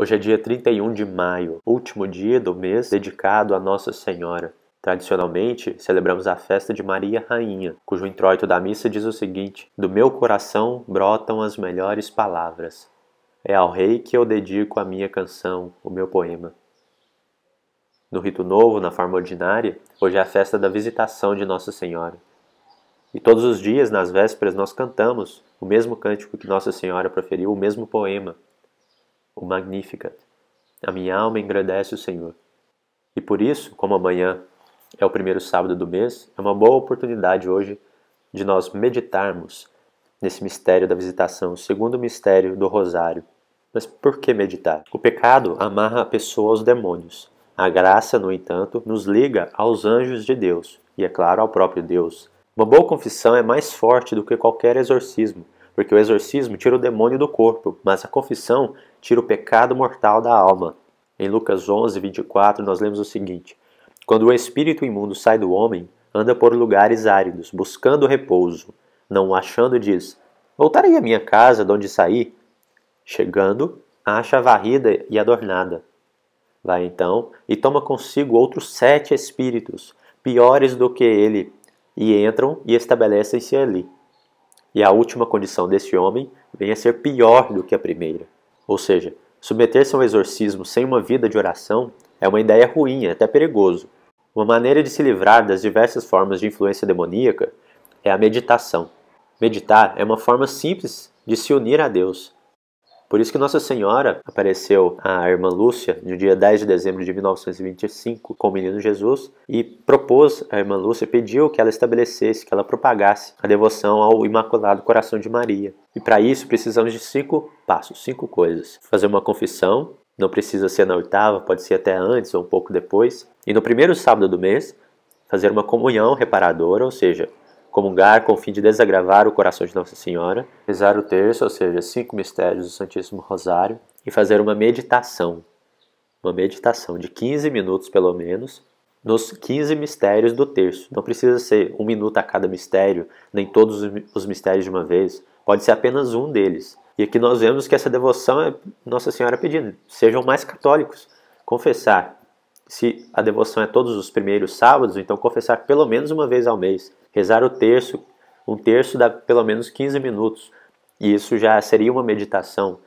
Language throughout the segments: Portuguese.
Hoje é dia 31 de maio, último dia do mês dedicado a Nossa Senhora. Tradicionalmente, celebramos a festa de Maria Rainha, cujo introito da missa diz o seguinte: do meu coração brotam as melhores palavras. É ao Rei que eu dedico a minha canção, o meu poema. No rito novo, na forma ordinária, hoje é a festa da visitação de Nossa Senhora. E todos os dias, nas vésperas, nós cantamos o mesmo cântico que Nossa Senhora proferiu, o mesmo poema, o Magnificat. A minha alma engrandece o Senhor. E por isso, como amanhã é o primeiro sábado do mês, é uma boa oportunidade hoje de nós meditarmos nesse mistério da visitação, o segundo mistério do Rosário. Mas por que meditar? O pecado amarra a pessoa aos demônios. A graça, no entanto, nos liga aos anjos de Deus e, é claro, ao próprio Deus. Uma boa confissão é mais forte do que qualquer exorcismo, porque o exorcismo tira o demônio do corpo, mas a confissão tira o pecado mortal da alma. Em Lucas 11, 24, nós lemos o seguinte: quando o espírito imundo sai do homem, anda por lugares áridos, buscando repouso. Não o achando, diz: voltarei à minha casa, de onde saí. Chegando, acha varrida e adornada. Vai então e toma consigo outros 7 espíritos, piores do que ele, e entram e estabelecem-se ali. E a última condição desse homem vem a ser pior do que a primeira. Ou seja, submeter-se a um exorcismo sem uma vida de oração é uma ideia ruim, é até perigoso. Uma maneira de se livrar das diversas formas de influência demoníaca é a meditação. Meditar é uma forma simples de se unir a Deus. Por isso que Nossa Senhora apareceu à irmã Lúcia no dia 10 de dezembro de 1925 com o menino Jesus e propôs à irmã Lúcia, pediu que ela estabelecesse, que ela propagasse a devoção ao Imaculado Coração de Maria. E para isso precisamos de 5 passos, 5 coisas. Fazer uma confissão, não precisa ser na 8ª, pode ser até antes ou um pouco depois. E no primeiro sábado do mês, fazer uma comunhão reparadora, ou seja, comungar com o fim de desagravar o coração de Nossa Senhora, rezar o terço, ou seja, 5 mistérios do Santíssimo Rosário, e fazer uma meditação de 15 minutos pelo menos, nos 15 mistérios do terço. Não precisa ser 1 minuto a cada mistério, nem todos os mistérios de uma vez, pode ser apenas um deles. E aqui nós vemos que essa devoção é Nossa Senhora pedindo: sejam mais católicos, confessar. Se a devoção é todos os primeiros sábados, então confessar pelo menos uma vez ao mês. Rezar o terço, um terço dá pelo menos 15 minutos. E isso já seria uma meditação.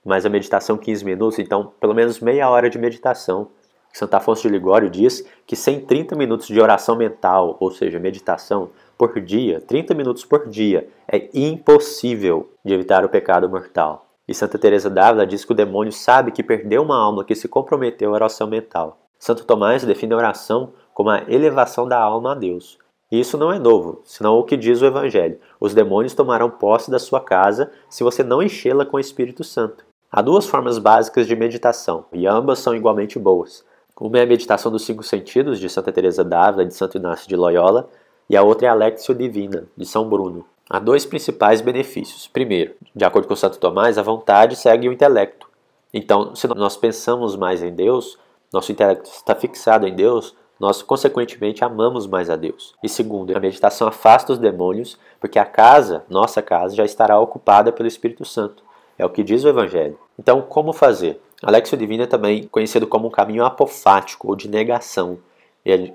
Mas a meditação 15 minutos, então pelo menos meia hora de meditação. Santo Afonso de Ligório diz que sem 30 minutos de oração mental, ou seja, meditação, por dia, 30 minutos por dia, é impossível de evitar o pecado mortal. E Santa Teresa d'Ávila diz que o demônio sabe que perdeu uma alma que se comprometeu à oração mental. Santo Tomás define a oração como a elevação da alma a Deus. E isso não é novo, senão o que diz o Evangelho: os demônios tomarão posse da sua casa se você não enchê-la com o Espírito Santo. Há 2 formas básicas de meditação, e ambas são igualmente boas. Uma é a meditação dos 5 sentidos, de Santa Teresa d'Ávila e de Santo Inácio de Loyola, e a outra é a Lectio Divina, de São Bruno. Há 2 principais benefícios. Primeiro, de acordo com Santo Tomás, a vontade segue o intelecto. Então, se nós pensamos mais em Deus, nosso intelecto está fixado em Deus, nós consequentemente amamos mais a Deus. E segundo, a meditação afasta os demônios, porque a casa, nossa casa, já estará ocupada pelo Espírito Santo. É o que diz o Evangelho. Então, como fazer? A Lectio Divina é também conhecido como um caminho apofático, ou de negação,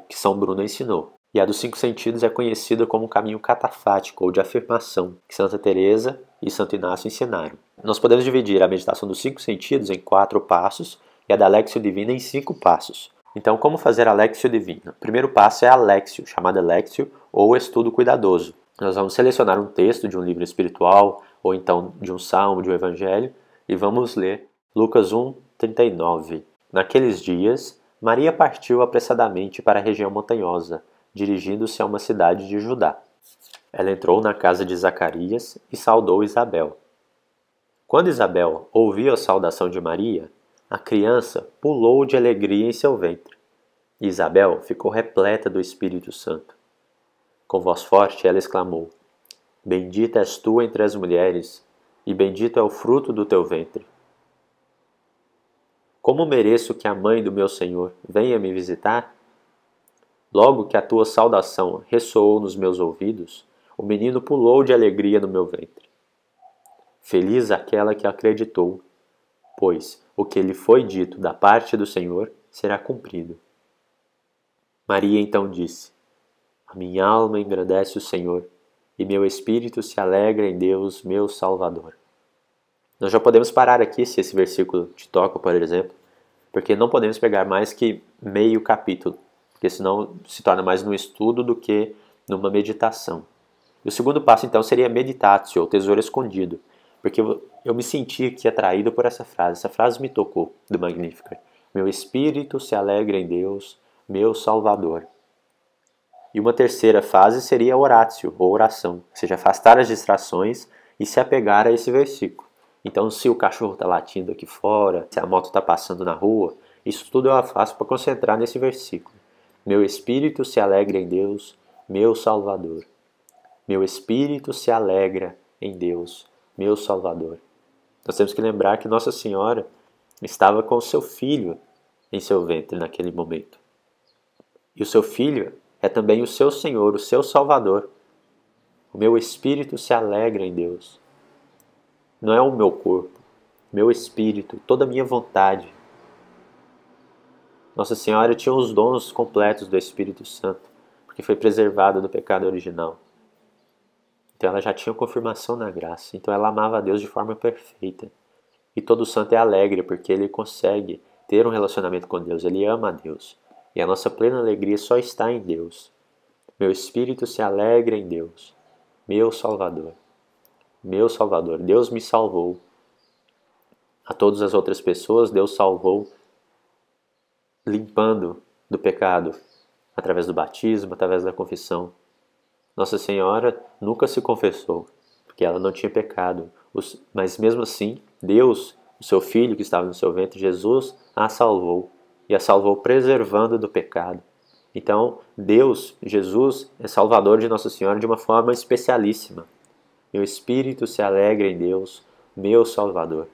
que São Bruno ensinou. E a dos 5 sentidos é conhecida como um caminho catafático, ou de afirmação, que Santa Teresa e Santo Inácio ensinaram. Nós podemos dividir a meditação dos 5 sentidos em 4 passos, e a da Lectio Divina em 5 passos. Então, como fazer a Lectio Divina? O primeiro passo é a Lectio, chamada Lectio, ou estudo cuidadoso. Nós vamos selecionar um texto de um livro espiritual, ou então de um salmo, de um evangelho, e vamos ler Lucas 1, 39. Naqueles dias, Maria partiu apressadamente para a região montanhosa, dirigindo-se a uma cidade de Judá. Ela entrou na casa de Zacarias e saudou Isabel. Quando Isabel ouviu a saudação de Maria, a criança pulou de alegria em seu ventre. E Isabel ficou repleta do Espírito Santo. Com voz forte ela exclamou: bendita és tu entre as mulheres, e bendito é o fruto do teu ventre. Como mereço que a mãe do meu Senhor venha me visitar? Logo que a tua saudação ressoou nos meus ouvidos, o menino pulou de alegria no meu ventre. Feliz aquela que acreditou, pois o que lhe foi dito da parte do Senhor será cumprido. Maria então disse: A minha alma engrandece o Senhor, e meu espírito se alegra em Deus, meu Salvador. Nós já podemos parar aqui, se esse versículo te toca, por exemplo, porque não podemos pegar mais que meio capítulo, porque senão se torna mais num estudo do que numa meditação. E o segundo passo, então, seria meditatio, ou tesouro escondido, porque eu me senti aqui atraído por essa frase me tocou, do Magnificat. Meu espírito se alegra em Deus, meu Salvador. E uma terceira fase seria oratio, ou oração, ou seja, afastar as distrações e se apegar a esse versículo. Então, se o cachorro está latindo aqui fora, se a moto está passando na rua, isso tudo eu afasto para concentrar nesse versículo. Meu espírito se alegra em Deus, meu Salvador. Meu espírito se alegra em Deus, meu Salvador. Nós temos que lembrar que Nossa Senhora estava com o seu filho em seu ventre naquele momento. E o seu filho é também o seu Senhor, o seu Salvador. O meu espírito se alegra em Deus. Não é o meu corpo, meu espírito, toda a minha vontade. Nossa Senhora tinha os dons completos do Espírito Santo, porque foi preservada do pecado original. Então ela já tinha confirmação na graça, então ela amava a Deus de forma perfeita. E todo santo é alegre, porque ele consegue ter um relacionamento com Deus, ele ama a Deus. E a nossa plena alegria só está em Deus. Meu espírito se alegra em Deus, meu Salvador. Meu Salvador, Deus me salvou. A todas as outras pessoas, Deus salvou, limpando do pecado, através do batismo, através da confissão. Nossa Senhora nunca se confessou, porque ela não tinha pecado. Mas mesmo assim, Deus, o seu Filho que estava no seu ventre, Jesus, a salvou. E a salvou preservando do pecado. Então, Deus, Jesus, é Salvador de Nossa Senhora de uma forma especialíssima. Meu espírito se alegra em Deus, meu Salvador.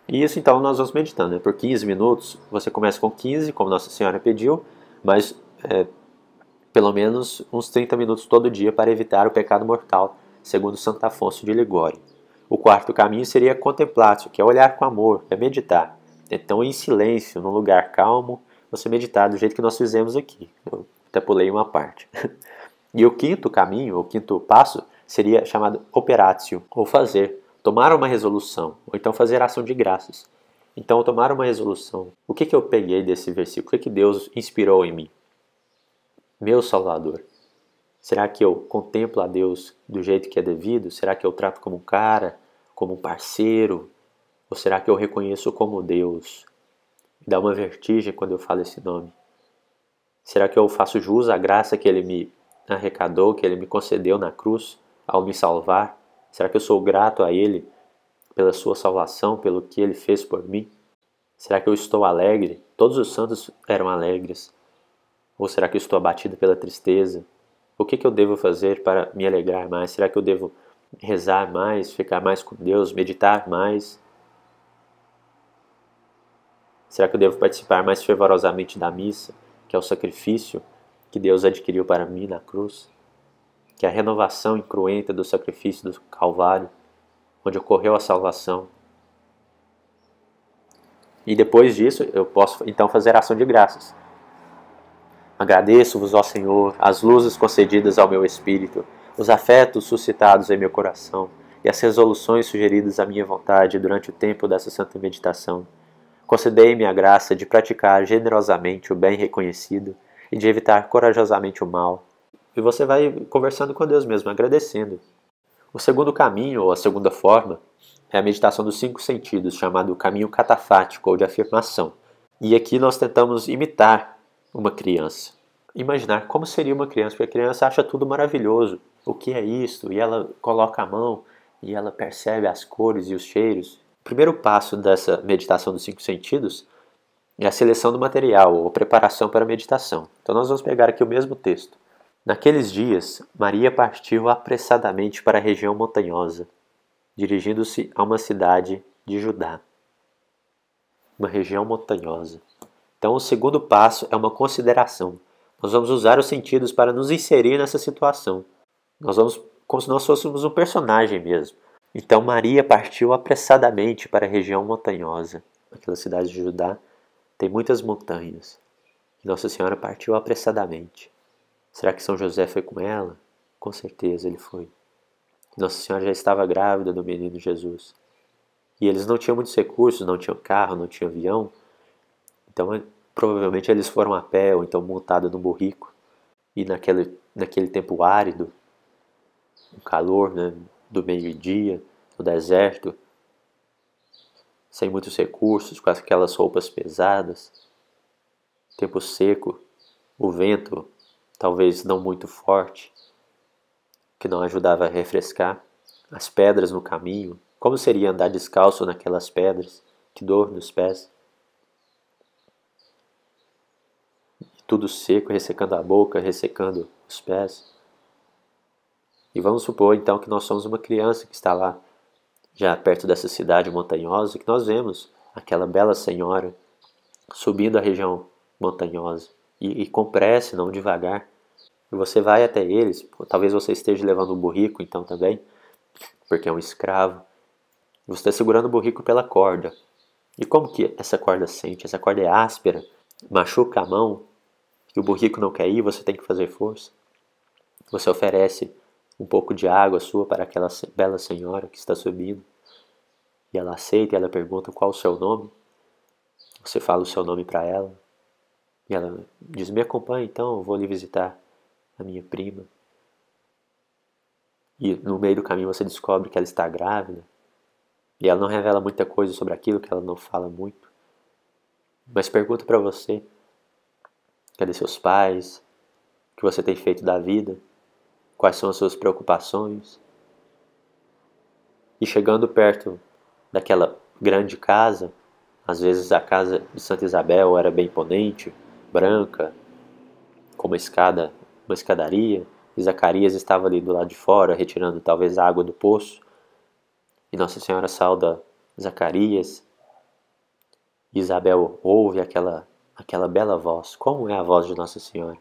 E isso então nós vamos meditando, né? Por 15 minutos, você começa com 15, como Nossa Senhora pediu, mas pelo menos uns 30 minutos todo dia para evitar o pecado mortal, segundo Santo Afonso de Ligório. O quarto caminho seria contemplatio, que é olhar com amor, é meditar. Então, em silêncio, num lugar calmo, você meditar do jeito que nós fizemos aqui. Eu até pulei uma parte. E o quinto caminho, o quinto passo, seria chamado operatio, ou fazer, tomar uma resolução, ou então fazer ação de graças. Então, tomar uma resolução. O que eu peguei desse versículo? O que Deus inspirou em mim? Meu Salvador. Será que eu contemplo a Deus do jeito que é devido? Será que eu trato como um cara, como um parceiro? Ou será que eu reconheço como Deus? Me dá uma vertigem quando eu falo esse nome. Será que eu faço jus à graça que Ele me arrecadou, que Ele me concedeu na cruz ao me salvar? Será que eu sou grato a Ele pela sua salvação, pelo que Ele fez por mim? Será que eu estou alegre? Todos os santos eram alegres. Ou será que eu estou abatido pela tristeza? O que eu devo fazer para me alegrar mais? Será que eu devo rezar mais, ficar mais com Deus, meditar mais? Será que eu devo participar mais fervorosamente da missa, que é o sacrifício que Deus adquiriu para mim na cruz? Que é a renovação incruenta do sacrifício do Calvário, onde ocorreu a salvação. E depois disso, eu posso então fazer ação de graças. Agradeço-vos, ó Senhor, as luzes concedidas ao meu espírito, os afetos suscitados em meu coração e as resoluções sugeridas à minha vontade durante o tempo dessa santa meditação. Concedei-me a graça de praticar generosamente o bem reconhecido e de evitar corajosamente o mal. E você vai conversando com Deus mesmo, agradecendo. O segundo caminho, ou a segunda forma, é a meditação dos 5 sentidos, chamado caminho catafático, ou de afirmação. E aqui nós tentamos imitar uma criança. Imaginar como seria uma criança, porque a criança acha tudo maravilhoso. O que é isso? E ela coloca a mão e ela percebe as cores e os cheiros. O primeiro passo dessa meditação dos 5 sentidos é a seleção do material, ou preparação para a meditação. Então nós vamos pegar aqui o mesmo texto. Naqueles dias, Maria partiu apressadamente para a região montanhosa, dirigindo-se a uma cidade de Judá. Uma região montanhosa. Então o segundo passo é uma consideração. Nós vamos usar os sentidos para nos inserir nessa situação. Nós vamos como se nós fôssemos um personagem mesmo. Então Maria partiu apressadamente para a região montanhosa. Aquela cidade de Judá tem muitas montanhas. E Nossa Senhora partiu apressadamente. Será que São José foi com ela? Com certeza ele foi. Nossa Senhora já estava grávida do menino Jesus. E eles não tinham muitos recursos, não tinham carro, não tinham avião. Então provavelmente eles foram a pé ou então montados no burrico. E naquele tempo árido, o calor, né, do meio-dia, no deserto, sem muitos recursos, com aquelas roupas pesadas, tempo seco, o vento talvez não muito forte, que não ajudava a refrescar, as pedras no caminho, como seria andar descalço naquelas pedras, que dor nos pés, tudo seco, ressecando a boca, ressecando os pés. E vamos supor então que nós somos uma criança que está lá, já perto dessa cidade montanhosa, que nós vemos aquela bela senhora subindo a região montanhosa e com pressa, não devagar. E você vai até eles, talvez você esteja levando um burrico então também, porque é um escravo. Você está segurando o burrico pela corda. E como que essa corda sente? Essa corda é áspera, machuca a mão, e o burrico não quer ir, você tem que fazer força. Você oferece um pouco de água sua para aquela bela senhora que está subindo. E ela aceita e ela pergunta qual o seu nome. Você fala o seu nome para ela. E ela diz, me acompanhe então, eu vou lhe visitar a minha prima. E no meio do caminho você descobre que ela está grávida. E ela não revela muita coisa sobre aquilo, que ela não fala muito. Mas pergunta para você, cadê seus pais? O que você tem feito da vida? Quais são as suas preocupações? E chegando perto daquela grande casa, às vezes a casa de Santa Isabel era bem imponente, branca, com uma escadaria, e Zacarias estava ali do lado de fora, retirando talvez a água do poço, e Nossa Senhora sauda Zacarias, e Isabel ouve aquela bela voz. Como é a voz de Nossa Senhora?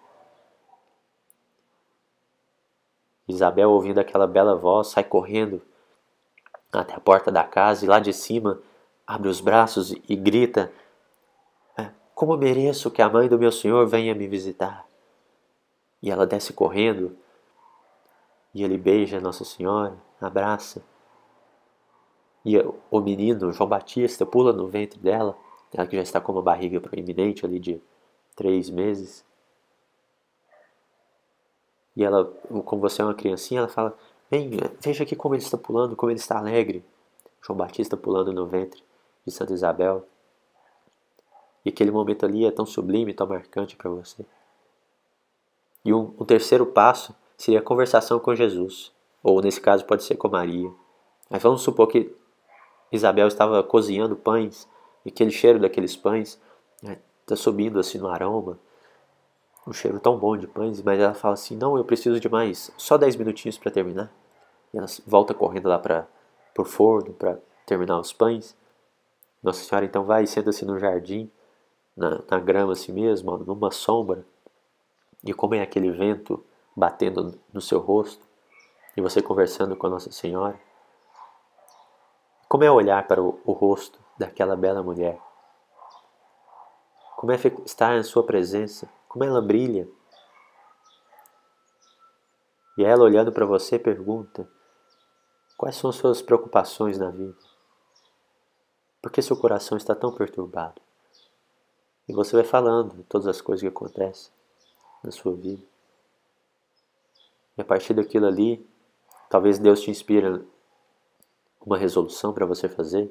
Isabel, ouvindo aquela bela voz, sai correndo até a porta da casa e lá de cima abre os braços e grita, como eu mereço que a mãe do meu Senhor venha me visitar. E ela desce correndo e ele beija Nossa Senhora, abraça. E o menino, João Batista, pula no ventre dela, ela que já está com uma barriga proeminente ali de 3 meses. E ela, como você é uma criancinha, ela fala, vem, veja aqui como ele está pulando, como ele está alegre. João Batista pulando no ventre de Santa Isabel. E aquele momento ali é tão sublime, tão marcante para você. E um terceiro passo seria a conversação com Jesus. Ou nesse caso pode ser com Maria. Mas vamos supor que Isabel estava cozinhando pães. E aquele cheiro daqueles pães está subindo assim no aroma. Um cheiro tão bom de pães. Mas ela fala assim, não, eu preciso de mais. Só 10 minutinhos para terminar. E ela volta correndo lá para o forno para terminar os pães. Nossa Senhora então vai e senta-se no jardim. Na grama assim mesmo, numa sombra. E como é aquele vento batendo no seu rosto, e você conversando com a Nossa Senhora. Como é olhar para o rosto daquela bela mulher? Como é estar em sua presença? Como ela brilha? E ela olhando para você pergunta, quais são as suas preocupações na vida? Por que seu coração está tão perturbado? E você vai falando de todas as coisas que acontecem na sua vida. E a partir daquilo ali, talvez Deus te inspire uma resolução para você fazer.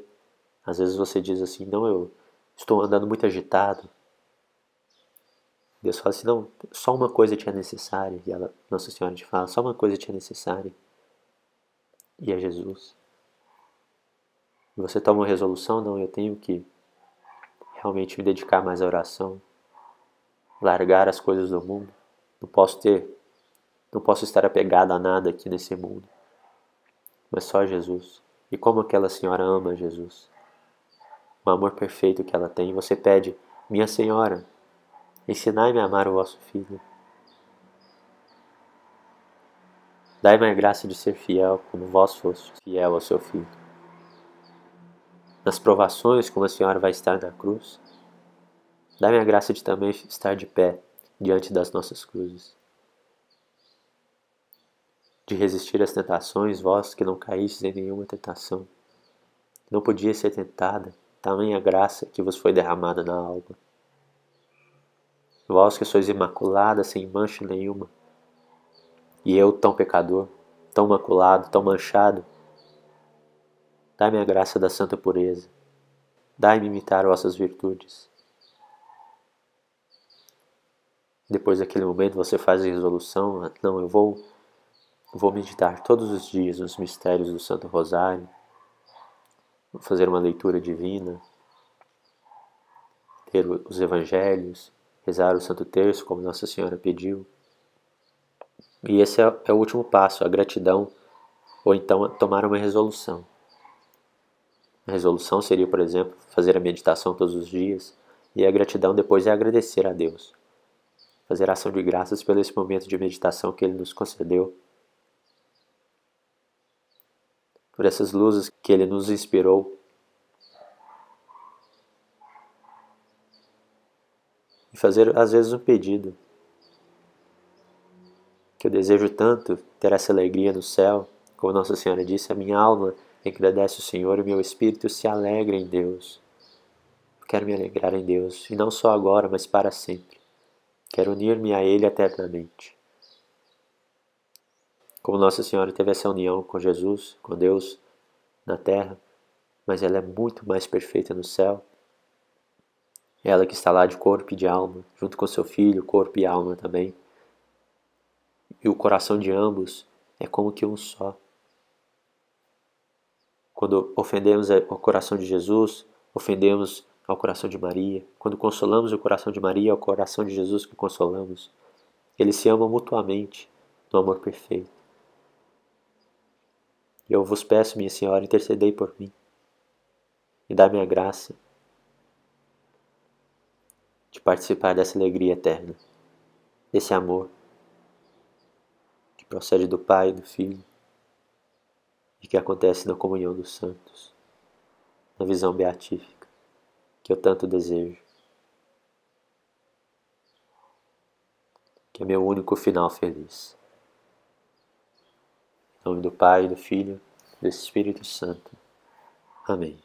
Às vezes você diz assim, não, eu estou andando muito agitado. Deus fala assim, não, só uma coisa te é necessária. E Nossa Senhora te fala, só uma coisa te é necessária. E é Jesus. E você toma uma resolução, não, eu tenho que realmente me dedicar mais à oração. Largar as coisas do mundo. Não posso estar apegado a nada aqui nesse mundo. Mas só Jesus. E como aquela senhora ama Jesus. O amor perfeito que ela tem. Você pede, minha Senhora, ensinai-me a amar o vosso Filho. Dai-me a graça de ser fiel, como vós fostes fiel ao seu Filho. Nas provações, como a Senhora vai estar na cruz, dai-me a graça de também estar de pé diante das nossas cruzes. De resistir às tentações, vós que não caístes em nenhuma tentação, não podias ser tentada, tamanha graça que vos foi derramada na alma. Vós que sois imaculada, sem mancha nenhuma, e eu tão pecador, tão maculado, tão manchado, dai-me a graça da santa pureza, dai-me imitar vossas virtudes. Depois daquele momento você faz a resolução, não, eu vou meditar todos os dias nos mistérios do Santo Rosário, vou fazer uma leitura divina, ler os evangelhos, rezar o Santo Terço, como Nossa Senhora pediu. E esse é o último passo, a gratidão, ou então tomar uma resolução. A resolução seria, por exemplo, fazer a meditação todos os dias, e a gratidão depois é agradecer a Deus. Fazer ação de graças pelo esse momento de meditação que Ele nos concedeu, por essas luzes que Ele nos inspirou. E fazer, às vezes, um pedido, que eu desejo tanto ter essa alegria no céu, como Nossa Senhora disse, a minha alma agradece o Senhor e o meu espírito se alegra em Deus. Eu quero me alegrar em Deus, e não só agora, mas para sempre. Quero unir-me a Ele eternamente. Como Nossa Senhora teve essa união com Jesus, com Deus, na terra, mas ela é muito mais perfeita no céu. Ela que está lá de corpo e de alma, junto com seu Filho, corpo e alma também. E o coração de ambos é como que um só. Quando ofendemos o coração de Jesus, ofendemos ao coração de Maria. Quando consolamos o coração de Maria, é o coração de Jesus que consolamos. Eles se amam mutuamente, no amor perfeito. E eu vos peço, minha Senhora, intercedei por mim e dá-me a graça de participar dessa alegria eterna, desse amor que procede do Pai e do Filho e que acontece na comunhão dos santos, na visão beatífica que eu tanto desejo, que é meu único final feliz. Em nome do Pai, do Filho e do Espírito Santo. Amém.